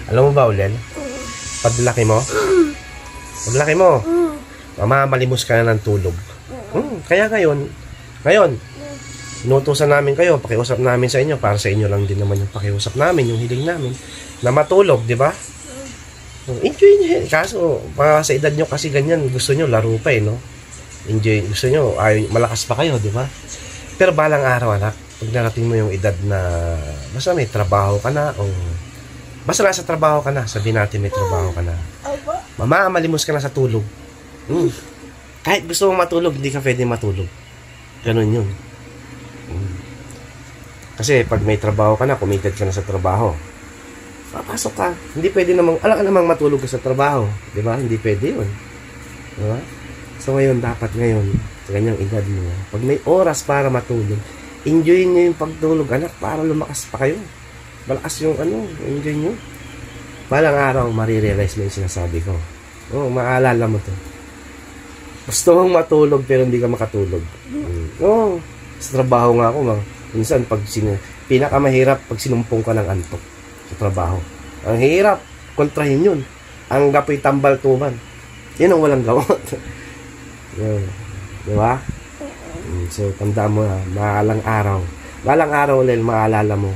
Alam mo ba, Ulel? Paglaki mo, mamamalimos ka na ng tulog. Kaya ngayon, inutusan namin kayo, pakiusap namin sa inyo, para sa inyo lang din naman yung pakiusap namin, yung hiling namin, na matulog, di ba? Enjoy nyo. Kaso, sa edad nyo kasi ganyan, gusto nyo laro pa eh, no? Enjoy, gusto nyo, malakas pa kayo, di ba? Pero balang araw, anak, pag narating mo yung edad na, basta may trabaho ka na, o basta nasa trabaho ka na, sabihin natin may trabaho ka na, mamamalimos ka na sa tulog. Kahit gusto mong matulog, hindi ka pwede matulog. Ganun yun. Kasi pag may trabaho ka na, committed ka na sa trabaho, papasok ka. Hindi pwede namang, alam ka namang matulog ka sa trabaho. Di ba? Hindi pwede yun. Di ba? So ngayon, dapat ngayon, sa ganyang edad mo, pag may oras para matulog, enjoy nyo yung pagtulog, anak, para lumakas pa kayo. Malakas yung enjoy nyo. Balang araw, marirealize mo yung sinasabi ko. Maalala mo to. Gusto mong matulog pero hindi ka makatulog. Sa trabaho nga ako, minsan pag pinakamahirap pag sinumpong ka ng antok sa trabaho. Ang hirap, kontrahin yun. Ang gapoy tambal tuman. Yan ang walang gamot. Di ba? So, tandaan mo na, balang araw, maalala mo,